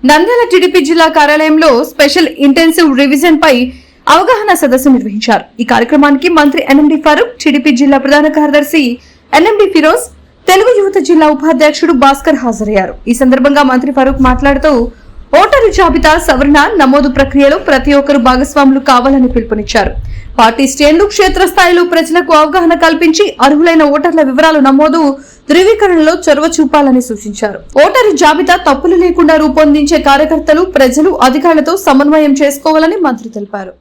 Nandyal TDP జిల్లా కార్యాలయంలో special intensive revision పై అవగాహన సదస్సు నిర్వహించారు. ఈ కార్యక్రమానికి మంత్రి ఎన్ఎండి ఫరూక్, టీడీపీ జిల్లా ప్రధాన కార్యదర్శి ఎన్ఎండి ఫిరోజ్, తెలుగు యువత జిల్లా ఉపాధ్యక్షుడు భాస్కర్ హాజరయ్యారు. ఈ సందర్భంగా మంత్రి ఫరూక్ మాట్లాడుతూ ఓటరు జాబితా సవరణ నమోదు ప్రక్రియలో ప్రతి ఒక్కరూ భాగస్వాములు కావాలని పిలుపునిచ్చారు. పార్టీ శ్రేణులు క్షేత్రస్థాయిలో ప్రజలకు అవగాహన కల్పించి అర్హులైన ఓటర్ల వివరాలు నమోదు, ధృవీకరణలో చొరవ చూపాలని సూచించారు. ఓటరు జాబితా తప్పులు లేకుండా రూపొందించే కార్యకర్తలు, ప్రజలు, అధికారులతో సమన్వయం చేసుకోవాలని మంత్రి తెలిపారు.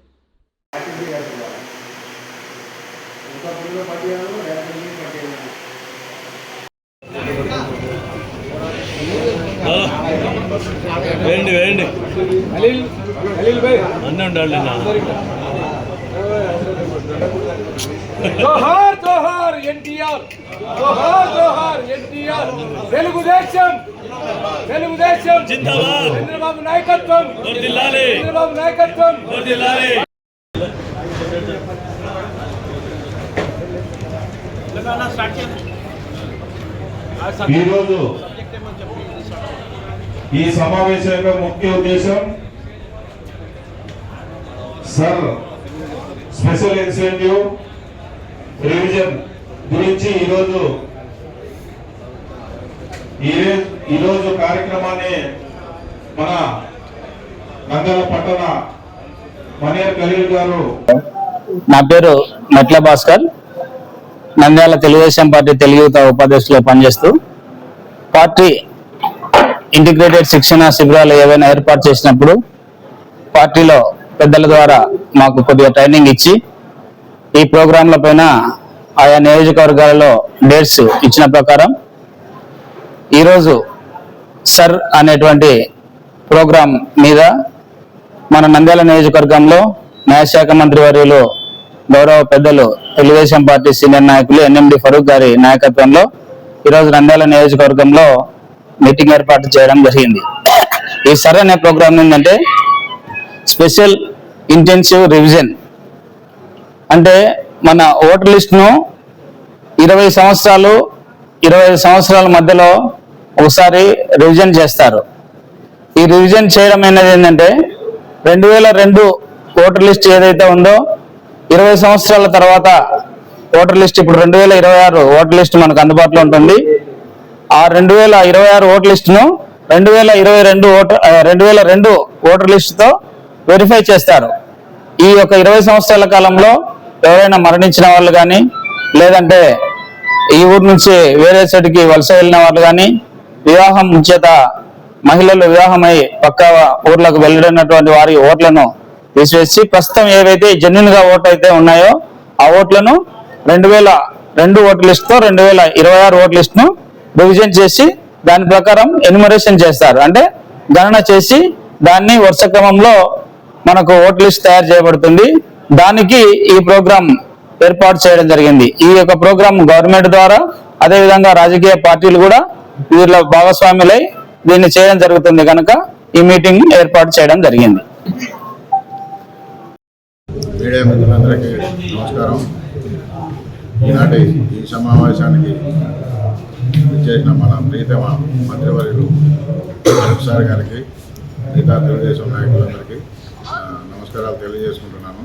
వేయండి వేయండి అన్నీ ఉండాలి. జోహార్ జోహార్ ఎన్టీఆర్, జోహార్ జోహార్ ఎన్టీఆర్. తెలుగుదేశం తెలుగుదేశం జిందాబాద్. చంద్రబాబు నాయకత్వం వర్ధిల్లాలి, చంద్రబాబు నాయకత్వం వర్ధిల్లాలి. ఈరోజు ఈ సమావేశం యొక్క ముఖ్య ఉద్దేశం సర్ స్పెషల్ ఇన్సెంటివ్ రివిజన్ గురించి ఈరోజు కార్యక్రమాన్ని మన నంద్యాల పట్టణ మనియర్ ఖలీల్ గారు. నా పేరు మెట్ల భాస్కర్, నంద్యాల తెలుగుదేశం పార్టీ తెలుగు యువత ఉపాధ్యక్షులుగా పనిచేస్తూ పార్టీ ఇంటిగ్రేటెడ్ శిక్షణ శిబిరాలు ఏవైనా ఏర్పాటు చేసినప్పుడు పార్టీలో పెద్దల ద్వారా మాకు కొద్దిగా ట్రైనింగ్ ఇచ్చి ఈ ప్రోగ్రాంల పైన ఆయా నియోజకవర్గాలలో డేట్స్ ఇచ్చిన ప్రకారం ఈరోజు సర్ అనేటువంటి ప్రోగ్రాం మీద మన నంద్యాల నియోజకవర్గంలో న్యాయశాఖ మంత్రి వర్యులు గౌరవ పెద్దలు తెలుగుదేశం పార్టీ సీనియర్ నాయకులు ఎన్ఎండి ఫరూక్ గారి నాయకత్వంలో ఈరోజు నంద్యాల నియోజకవర్గంలో మీటింగ్ ఏర్పాటు చేయడం జరిగింది. ఈ సర్ అనే ప్రోగ్రాం ఏంటంటే స్పెషల్ ఇంటెన్సివ్ రివిజన్. అంటే మన ఓటర్ లిస్టును 20 సంవత్సరాలు 25 సంవత్సరాల మధ్యలో ఒకసారి రివిజన్ చేస్తారు. ఈ రివిజన్ చేయడం అనేది ఏంటంటే 2002 ఓటర్ లిస్ట్ ఏదైతే ఉందో 20 సంవత్సరాల తర్వాత ఓటర్ లిస్ట్ ఇప్పుడు 2026 ఓటర్ లిస్ట్ మనకు అందుబాటులో ఉంటుంది. ఆ 2026 ఓటర్ లిస్టును 2002 ఓటర్ లిస్టుతో వెరిఫై చేస్తారు. ఈ యొక్క 20 సంవత్సరాల కాలంలో ఎవరైనా మరణించిన వాళ్ళు కానీ, లేదంటే ఈ ఊరు నుంచి వేరే చోటికి వలస వెళ్ళిన వాళ్ళు కానీ, వివాహం చేత మహిళలు వివాహమై పక్క ఊర్లకు వెళ్ళినటువంటి వారి ఓట్లను తీసివేసి ప్రస్తుతం ఏవైతే జెన్యున్ గా ఓట్లు అయితే ఉన్నాయో ఆ ఓట్లను 2002 ఓటర్ లిస్టుతో 2026 ఓటర్ లిస్టును రివిజన్ చేసి దాని ప్రకారం ఎన్యుమరేషన్ చేస్తారు. అంటే గణన చేసి దాన్ని వరుస క్రమంలో మనకు ఓటర్ లిస్ట్ తయారు చేయబడుతుంది. దానికి ఈ ప్రోగ్రాం ఏర్పాటు చేయడం జరిగింది. ఈ యొక్క ప్రోగ్రాం గవర్నమెంట్ ద్వారా, అదేవిధంగా రాజకీయ పార్టీలు కూడా వీళ్ళ భాగస్వాములై దీన్ని చేయడం జరుగుతుంది కనుక ఈ మీటింగ్ ఏర్పాటు చేయడం జరిగింది. మీడియా మిత్రులందరికీ నమస్కారం. ఈనాటి ఈ సమావేశానికి చేసిన మన ప్రీతమ మంత్రివర్యులు ఫరూక్ సార్ గారికి, మిగతా తెలుగుదేశం నాయకులందరికీ నమస్కారాలు తెలియజేసుకుంటున్నాను.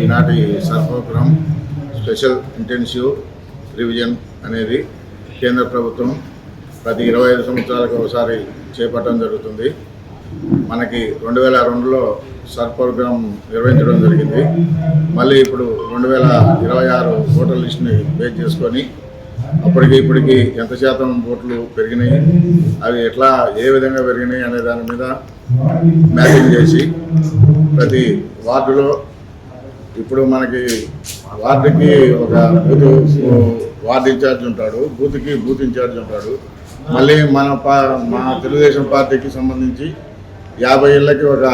ఈనాటి SIR programme special intensive revision అనేది కేంద్ర ప్రభుత్వం ప్రతి 25 సంవత్సరాలకు ఒకసారి చేపట్టడం జరుగుతుంది. మనకి 2002లో సర్ ప్రోగ్రాం నిర్వహించడం జరిగింది. మళ్ళీ ఇప్పుడు 2026 ఓటర్ లిస్ట్ని బేస్ చేసుకొని అప్పటికి ఇప్పటికి ఎంత శాతం ఓట్లు పెరిగినాయి, అవి ఎట్లా ఏ విధంగా పెరిగినాయి అనే దాని మీద మ్యాపింగ్ చేసి ప్రతి వార్డులో ఇప్పుడు మనకి వార్డుకి ఒక వార్డు ఇన్ఛార్జ్ ఉంటాడు, బూత్కి బూత్ ఇన్ఛార్జ్ ఉంటాడు. మళ్ళీ మా తెలుగుదేశం పార్టీకి సంబంధించి 50 ఏళ్ళకి ఒక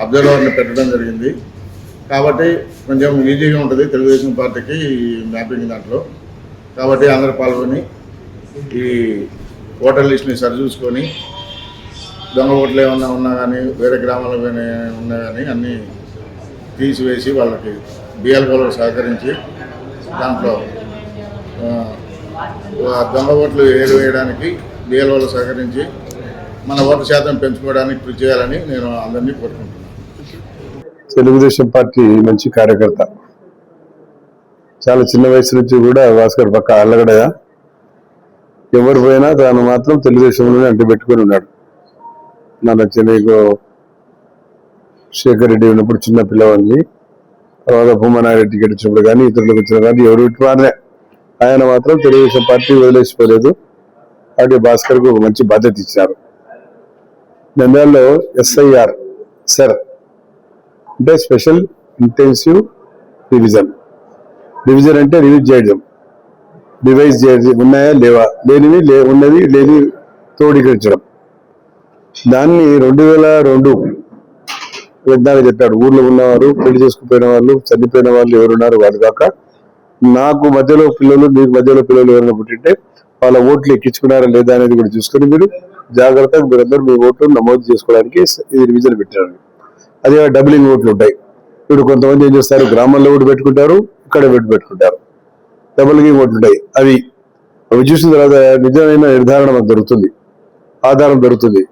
అబ్జర్వర్ని పెట్టడం జరిగింది. కాబట్టి కొంచెం ఈజీగా ఉంటుంది తెలుగుదేశం పార్టీకి మ్యాపింగ్ దాంట్లో. కాబట్టి అందరూ పాల్గొని ఈ ఓటర్ లిస్ట్ని సరిచూసుకొని దొంగ ఓట్లు ఏమన్నా ఉన్నా కానీ, వేరే గ్రామాల్లో ఉన్నా కానీ అన్నీ తీసివేసి వాళ్ళకి బిఎల్ఓలకు సహకరించి దాంట్లో దొంగ ఓట్లు వేయడానికి బిఎల్ఓలు సహకరించి మన ఓటు శాతం పెంచుకోవడానికి కృషి చేయాలని నేను అందరినీ కోరుకుంటున్నాను. తెలుగుదేశం పార్టీ మంచి కార్యకర్త, చాలా చిన్న వయసు నుంచి కూడా భాస్కర్ పక్క అల్లగడగా ఎవరు పోయినా తాను మాత్రం తెలుగుదేశంలోనే అంటిపెట్టుకుని ఉన్నాడు. మన చెన్నైకు శేఖర్ రెడ్డి ఉన్నప్పుడు చిన్న పిల్లవాడిని, తర్వాత భూమనారెడ్డి టికెట్ ఇచ్చినప్పుడు కానీ ఇతరులకు వచ్చిన కానీ ఎవరు ఇటువారే ఆయన మాత్రం తెలుగుదేశం పార్టీ వదిలేసిపోలేదు. కాబట్టి భాస్కర్ కు ఒక మంచి బాధ్యత ఇచ్చారు. నంద్యాలలో SIR సార్ అంటే స్పెషల్ ఇంటెన్సివ్ రివిజన్. రివిజన్ అంటే రివిజ్ చేయడం, రివైజ్ చేయడం, ఉన్నాయా లేవా, లేనివి ఉన్నది లేని తోడీకరించడం. దాన్ని 2002 విజ్ఞాన చెప్పాడు. ఊర్లో ఉన్నవారు, పెళ్లి చేసుకుపోయిన వాళ్ళు, చనిపోయిన వాళ్ళు ఎవరున్నారు వాళ్ళు కాక నాకు మధ్యలో పిల్లలు, మీకు మధ్యలో పిల్లలు ఎవరైనా పుట్టింటే వాళ్ళ ఓట్లు ఎక్కించుకున్నారా లేదా అనేది కూడా చూసుకొని మీరు జాగ్రత్తగా మీరందరూ మీ ఓట్లు నమోదు చేసుకోవడానికి ఇది రివిజన్ పెట్టారు. అదే డబులింగ్ ఓట్లు ఉంటాయి. ఇప్పుడు కొంతమంది ఏం చేస్తారు, గ్రామాల్లో ఓటు పెట్టుకుంటారు, ఇక్కడ పెట్టుకుంటారు. డబులింగ్ ఓట్లు ఉంటాయి. అవి చూసిన తర్వాత నిజమైన నిర్ధారణ మనకు దొరుకుతుంది, ఆధారం దొరుకుతుంది.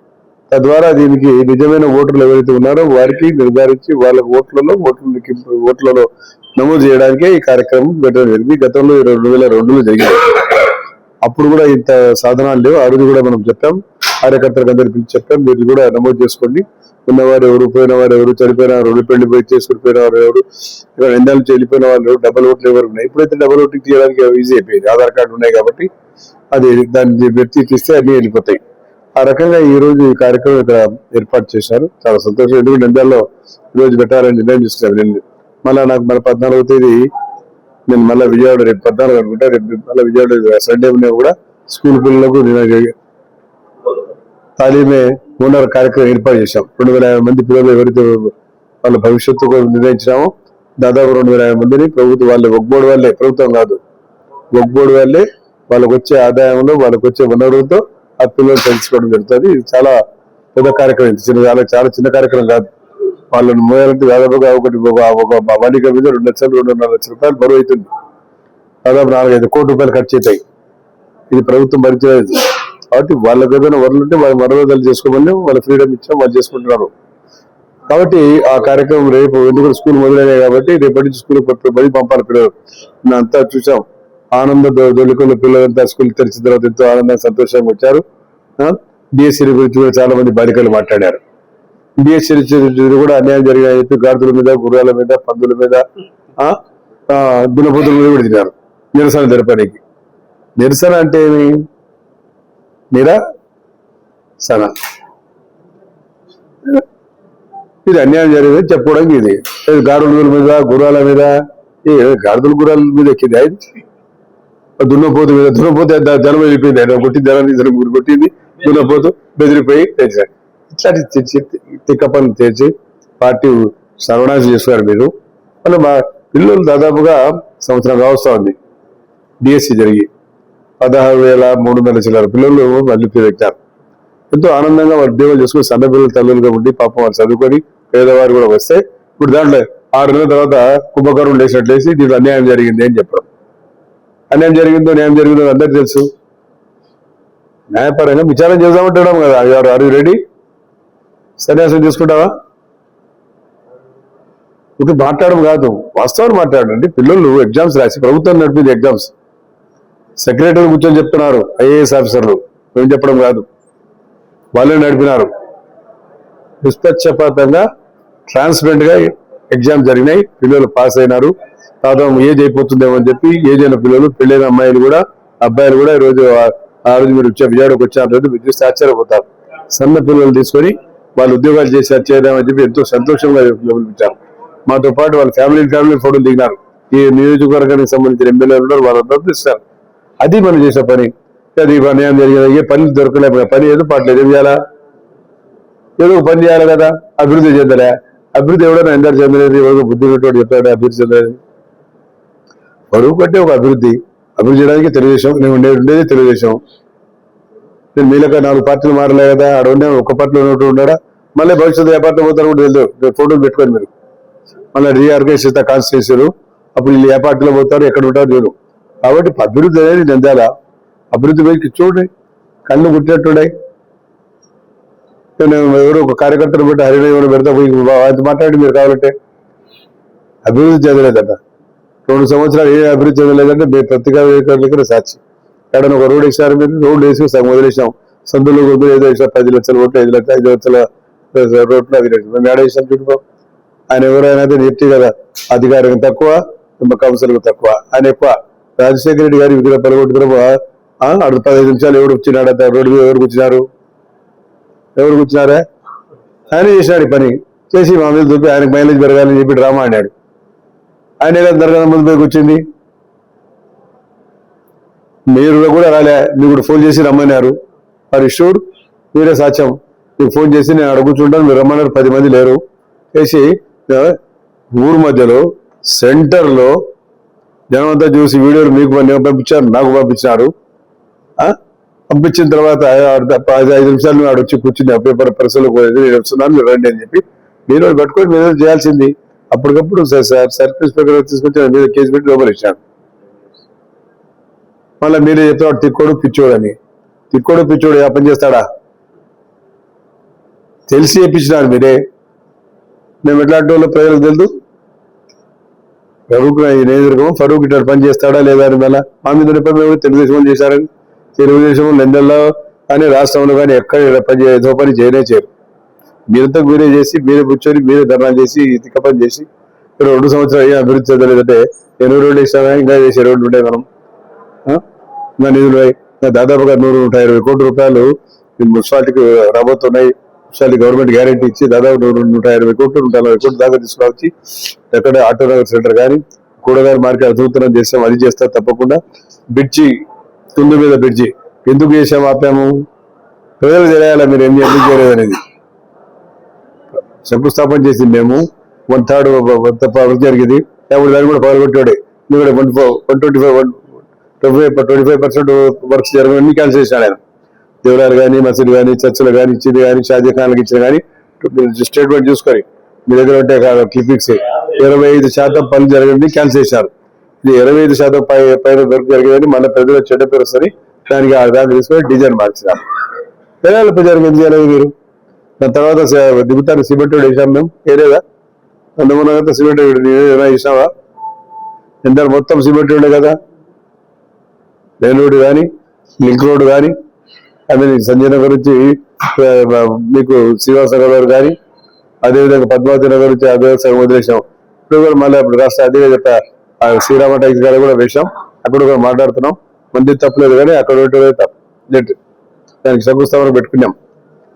తద్వారా దీనికి నిజమైన ఓటర్లు ఎవరైతే ఉన్నారో వారికి నిర్ధారించి వాళ్ళ ఓట్లలో నమోదు చేయడానికే ఈ కార్యక్రమం పెట్టడం జరిగింది. గతంలో 2002లో జరిగింది. అప్పుడు కూడా ఇంత సాధనాలు లేవు. ఆ రోజు కూడా మనం చెప్పాం, కార్యకర్తలకు అందరికీ పిలిచి చెప్పాం, మీరు కూడా నమోదు చేసుకోండి. ఉన్నవారు ఎవరు, పోయిన వారు ఎవరు, చనిపోయిన వారు, పెళ్లి పోయి చేసుకుని వారు ఎవరు, ఇక్కడ ఎండాల నుంచి వెళ్ళిపోయిన వాళ్ళు, డబల్ ఓట్లు ఎవరు ఉన్నాయి. ఇప్పుడైతే డబల్ ఓటింగ్ తీయడానికి ఈజీ అయిపోయింది, ఆధార్ కార్డు ఉన్నాయి కాబట్టి అది దాన్ని వ్యక్తి తీస్తే అన్ని వెళ్ళిపోతాయి. ఆ రకంగా ఈ రోజు ఈ కార్యక్రమం ఇక్కడ ఏర్పాటు చేశారు. చాలా సంతోషం. ఎందుకంటే నంద్యాలలో ఈ రోజు పెట్టాలని నిర్ణయం తీసుకున్నాను. మళ్ళా నాకు మన 14వ తేదీ నేను మళ్ళీ విజయవాడ, రేపు 14 అనుకుంటా, రేపు మళ్ళీ విజయవాడ సండే ఉన్నా కూడా స్కూల్ పిల్లలకు తాలీమే ఓనర్ కార్యక్రమం ఏర్పాటు చేశాం. 2,050 మంది పిల్లలు ఎవరైతే వాళ్ళ భవిష్యత్తు నిర్ణయించినామో దాదాపు 2,050 మందిని ప్రభుత్వం వాళ్ళే, ఒగ్బోర్డు వాళ్ళే, ప్రభుత్వం కాదు, ఒగ్బోర్డు వాళ్ళే వాళ్ళకు వచ్చే ఆదాయంలో వాళ్ళకు వచ్చే వనరులతో ఆ పిల్లలు తెలుసుకోవడం జరుగుతుంది. ఇది చాలా పెద్ద కార్యక్రమం, చాలా చిన్న కార్యక్రమం కాదు. వాళ్ళని మోయాలంటే దాదాపుగా ఒక బాలిక మీద 2 లక్షలు 2.5 లక్షల రూపాయలు బరువు అవుతుంది. దాదాపు 4-5 కోట్ల రూపాయలు ఖర్చు అవుతాయి. ఇది ప్రభుత్వం భరించలేదు. కాబట్టి వాళ్ళకి ఏదైనా వరలు ఉంటే వాళ్ళ మరొకలు చేసుకోమని వాళ్ళ ఫ్రీడమ్ ఇచ్చాం, వాళ్ళు చేసుకుంటున్నారు. కాబట్టి ఆ కార్యక్రమం రేపు, ఎందుకంటే స్కూల్ మొదలైనాయి కాబట్టి రేపటి నుంచి స్కూల్ బడి పంపాలి పిల్లలు. అంతా చూసాం, ఆనంద దొలికల పిల్లలంతా స్కూల్ తెరిచిన తర్వాత ఎంతో ఆనందంగా సంతోషంగా వచ్చారు. డిఎస్సీ గురించి కూడా చాలా మంది బాలికలు మాట్లాడారు. డిఎస్సీ కూడా అన్యాయం జరిగాయని చెప్పి గాడిదల మీద, గుర్రాల మీద, పందుల మీద, దున్నపోతుల మీద కూడా తిన్నారు నిరసన జరపడానికి. నిరసన అంటే ఏమి? నిరసన, ఇది అన్యాయం జరిగింది చెప్పుకోవడానికి. ఇది గాడిదల మీద, గుర్రాల మీద, గాడిదల గుర్రాల మీద ఎక్కింది, దున్నపోతు మీద, దున్నపోతే జనం వెళ్ళిపోయింది. ఆయన కొట్టి జనాన్ని కొట్టింది, దున్నపోతు బెదిరిపోయి తెచ్చారు. ఇట్లాంటి తిక్క పనులు తెచ్చి పార్టీ సర్వనాశం చేస్తున్నారు మీరు. మళ్ళీ మా పిల్లలు దాదాపుగా సంవత్సరం కావస్తా ఉంది డిఎస్సి జరిగి 16,300 చిల్లర పిల్లలు మళ్ళీ పెట్టారు. ఎంతో ఆనందంగా వాళ్ళు ఉద్యోగాలు చేసుకుని సన్న పిల్లలు తల్లులుగా ఉండి పాపం వాళ్ళు చదువుకొని పేదవారు కూడా వస్తే ఇప్పుడు దాంట్లో 6 నెలల తర్వాత కుంభకర్ణం లేచినట్లేసి దీంట్లో అన్యాయం జరిగింది అని చెప్పడం. అన్యాయం జరిగిందో న్యాయం జరిగిందో అందరికీ తెలుసు. న్యాయపరంగా విచారణ చేద్దామంటున్నాం కదా. Are you ready? సన్యాసం తీసుకుంటావా? ఇప్పుడు మాట్లాడడం కాదు, వాస్తవాలు మాట్లాడండి. పిల్లలు ఎగ్జామ్స్ రాసి ప్రభుత్వం నడిపింది ఎగ్జామ్స్, సెక్రటరీ కూర్చొని చెప్తున్నారు, IAS ఆఫీసర్లు, మేము చెప్పడం కాదు, వాళ్ళే నడిపినారు. నిష్పక్షపాతంగా ట్రాన్స్పరెంట్ గా ఎగ్జామ్ జరిగినాయి, పిల్లలు పాస్ అయినారు. దాదాపు ఏజ్ అయిపోతుందేమో అని చెప్పి ఏజ్ అయిన పిల్లలు, పెళ్ళైన అమ్మాయిలు కూడా, అబ్బాయిలు కూడా ఈరోజు ఆ రోజు మీరు విజయవాడకు వచ్చారు, మీరు చూస్తే ఆశ్చర్యపోతారు. సన్న పిల్లలు తీసుకొని వాళ్ళు ఉద్యోగాలు చేసి చేయడామని చెప్పి ఎంతో సంతోషంగా పిలిపించారు. మాతో పాటు వాళ్ళ ఫ్యామిలీ ఫోటోలు దిగినారు. ఈ నియోజకవర్గానికి సంబంధించిన ఎమ్మెల్యేలు ఉన్నారు, వాళ్ళందరూ ఇస్తారు. అది మనం చేసే పని. అది అన్యాయం జరిగింది, ఏ పని దొరకలే, పని ఏదో పాటలేదు, ఏం చేయాలా? ఏదో పని చేయాలి కదా, అభివృద్ధి చెందలే. అభివృద్ధి ఎవడైనా ఎందరు చెందలేదు, ఎవరో బుద్ధి పెట్టాడు చెప్తాడు అభివృద్ధి చెందలేదు. బరువు పట్టే ఒక అభివృద్ధి చేయడానికి తెలుగుదేశం, నేను ఉండేది తెలుగుదేశం. నేను మీలక 4 పార్టీలు మారలే కదా, ఆడ ఉండే ఒక్క పార్టీలో ఉన్నట్టు ఉన్నాడా? మళ్ళీ భవిష్యత్తు ఏ పార్టీలో పోతారు కూడా తెలియదు. ఫోటోలు పెట్టుకోండి మీరు. మళ్ళీ రీఆర్గనైజ్ చేస్తా కాన్స్టిట్యూన్సీలు, అప్పుడు వీళ్ళు ఏ పార్టీలో పోతారు, ఎక్కడ ఉంటారు లేదు. కాబట్టి అభివృద్ధి అనేది నిందాల. అభివృద్ధి వైపు చూడండి, కళ్ళు గుట్టినట్టున్నాయి. నేను ఎవరు ఒక కార్యకర్తను పెట్టి హరిని పెడతా పోయి అది మాట్లాడి మీరు కావాలంటే అభివృద్ధి చెందలేదట 2 సంవత్సరాలు ఏ అభివృద్ధి చెందలేదంటే మీరు పత్రికా విలేకరులకి సాక్షి. ఎక్కడైనా ఒక రోడ్ వేసారు, మీరు రోడ్డు వేసి సగం వదిలేసాం. సందులో ఏదో వేసాం 10 లక్షల ఓట్లు, 5 లక్షల రోడ్లు అది మేము ఏడ వేసాం చుట్టుకో. ఆయన ఎవరైనా చెప్తే కదా అధికారం తక్కువ, కౌన్సిల్కు తక్కువ, ఆయన ఎక్కువ. రాజశేఖర రెడ్డి గారి విగ్రహ పలగొట్టుకున్న 15 నిమిషాలు ఎవరు వచ్చినాడు రోడ్డు మీద ఎవరు కూర్చున్నారా? ఆయన చేసినాడు ఈ పని చేసి మా మీద చూపి ఆయనకు మైలేజ్ పెరగాలని చెప్పి డ్రామా ఆడాడు. ఆయన ఎలా జరగడం ముందు పోయి కూర్చుంది. మీరు కూడా రాలే, మీరు కూడా ఫోన్ చేసి రమ్మన్నారు. మరి షూడ్ మీరే సాక్ష్యం. మీకు ఫోన్ చేసి నేను అక్కడ కూర్చుంటాను, మీరు రమ్మన్నారు, 10 మంది లేరు చేసి ఊరు మధ్యలో సెంటర్లో జనం అంతా చూసి వీడియోలు మీకు పంపించారు, నాకు పంపించినారు. పంపించిన తర్వాత 5 నిమిషాలు మేము ఆడ వచ్చి కూర్చుని పేపర్ పరిస్థితులకు పోయేది, నేను వస్తున్నాను మీరు రండి అని చెప్పి మీరు పట్టుకొని మీరు చేయాల్సింది. అప్పటికప్పుడు సర్కిల్ ఇన్స్పెక్టర్ తీసుకొచ్చి మీద కేసు పెట్టి లోపల ఇచ్చాడు. మళ్ళీ మీరే చెప్తాడు తిక్కోడు పిచ్చోడు అని. తిక్కోడు పిచ్చోడు ఏ పని చేస్తాడా? తెలిసి చేయించినారు మీరే. మేము ఎట్లాంటి వాళ్ళు ప్రజలకు తెలుసు. ఫరూక్ ఫరూక్ ఇట్లా పని చేస్తాడా లేదా అని మళ్ళీ మా మీద మేము తెలుగుదేశం చేశారని. తెలుగుదేశం లండన్లో కానీ రాష్ట్రంలో కానీ ఎక్కడ ఏదో పని చేయరు. మీరంతా మీరే చేసి మీరే కూర్చొని మీరే ధర్నా చేసి తిక్క పని చేసి 2 సంవత్సరాలు ఏం అభివృద్ధి చెందలేదంటే 8 రోడ్లు ఇస్తామా? ఇంకా చేసే రోడ్లు ఉంటాయి మనం. ఇంకా నిధులు దాదాపుగా 120 కోట్ల రూపాయలు మున్సిపాలిటీకి రాబోతున్నాయి. మున్సిపాలిటీ గవర్నమెంట్ గ్యారెంటీ ఇచ్చి దాదాపు 120 కోట్లు 140 కోట్లు దాకా తీసుకురావచ్చి ఎక్కడ ఆటోనగర్ సెంటర్ కానీ కూడగారి మార్కెట్ అద్భుతం చేస్తాం. అది చేస్తా తప్పకుండా. బ్రిడ్జి తుందు మీద బ్రిడ్జి ఎందుకు చేసాము ఆపాము? ప్రజలు తెలియాలా మీరు ఎందుకు చేయలేదు అనేది. శంకుస్థాపన చేసింది మేము 1/3 అభివృద్ధి జరిగింది. ఇప్పుడు దాన్ని కూడా పగలగొట్టాడే మీరు 25% వర్క్స్ జరగని క్యాన్సిల్ చేశాడు ఆయన. దేవాలయాలు కానీ మసీదు కానీ చర్చలు కానీ ఇచ్చింది కానీ షాజహాన్లకు ఇచ్చింది కానీ స్టేట్మెంట్ చూసుకొని మీ దగ్గర ఉంటే క్లిపిక్స్ 25% పనులు జరగని క్యాన్సిల్ చేశారు. ఇది 25% పైన వర్క్ జరిగేదని మన ప్రజలు చెడ్డ పేరు వస్తుంది. దానికి దాన్ని తీసుకొని డిజైన్ మార్చినారు. తెలంగాణ ప్రజలకు ఎందుకు చేయలేదు మీరు? దాని తర్వాత దిగుతాను సిమెంట్ రోడ్ వేసాం మేము. ఏలేదా అందుకున్న సిమెంట్ రోడ్ వేసినావా? ఎంత మొత్తం సిమెంట్ రోడ్డే కదా. మెయిన్ రోడ్డు కానీ లింక్ రోడ్డు కానీ అదే సంజయ్ నగర్ నుంచి మీకు శ్రీనివాస నగర్ కానీ అదేవిధంగా పద్మావతి నగర్ నుంచి అదే సగం వదిలేసాం. ఇప్పుడు కూడా మళ్ళీ అప్పుడు రాష్ట్ర అదే చెప్పా శ్రీరామ ట్యాక్సీ గారు కూడా వేసాం. అక్కడ కూడా మాట్లాడుతున్నాం. మంది తప్పలేదు కానీ అక్కడ తప్పు దానికి శంకుస్థాపన పెట్టుకున్నాం.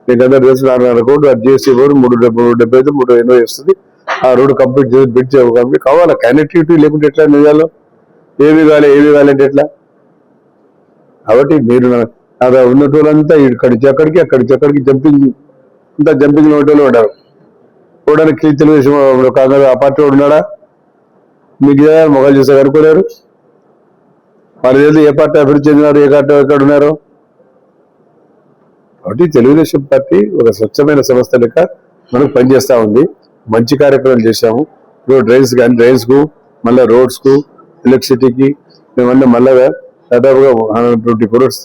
మీకు అందరూ తెలుసు 4.5 కోట్లు జిఎస్టీ రోడ్డు 375 380 వస్తుంది. ఆ రోడ్డు కంప్లీట్ చేసి బిడ్ కంప్లీట్ కావాలా. కనెక్టివిటీ లేకుంటే ఎట్లా నిజాలు ఏవి కావాలంటే ఎట్లా? కాబట్టి మీరు అలా ఉన్నటోళ్ళంతా ఇక్కడికి అక్కడికి జంపింగ్ అంతా జంపింగ్ ఉన్నటోళ్ళు ఉన్నారు. చూడడానికి తెలుగుదేశం కాంగ్రెస్ ఆ పార్టీ ఉన్నాడా? మీకు మొగలు చూసా అనుకోలేరు. వాళ్ళు తెలియదు ఏ పార్టీ అభివృద్ధి చెందినారు, ఏ పార్టీ ఎక్కడ ఉన్నారు. కాబట్టి తెలుగుదేశం పార్టీ ఒక స్వచ్ఛమైన సంస్థ లెక్క మనకు పనిచేస్తూ ఉంది. మంచి కార్యక్రమాలు చేశాము. ఇప్పుడు డ్రైన్స్ కానీ డ్రైన్స్కు మళ్ళీ రోడ్స్కు ఎలక్ట్రిసిటీకి మేమన్నా మళ్ళా దాదాపుగా 120 crores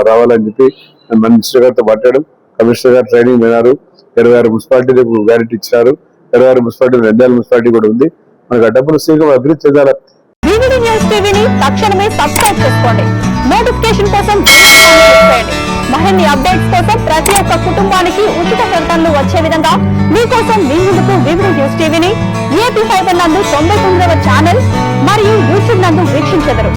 రావాలని చెప్పి మినిస్టర్ గారితో మాట్లాడడం. కమిషనర్ గారు ట్రైనింగ్ విన్నారు. 26 మున్సిపాలిటీలకు గ్యారెంటీ ఇచ్చినారు. 26 మున్సిపాలిటీ నంద్యాల మున్సిపాలిటీ కూడా ఉంది. మనకు ఆ డబ్బులు శీఘ్రం అభివృద్ధి చెందాలి. వివిడి న్యూస్ టీవీని తక్షణమే సబ్స్క్రైబ్ చేసుకోండి. నోటిఫికేషన్ కోసం చేయండి. మరిన్ని అప్డేట్స్ కోసం ప్రతి ఒక్క కుటుంబానికి ఉచిత ప్రకటనలు వచ్చే విధంగా మీకోసం మీ ముందుకు వివిడి న్యూస్ టీవీని ఏపీ ఫైబర్ నందు 99వ ఛానల్ మరియు యూట్యూబ్ నందు వీక్షించెదరు.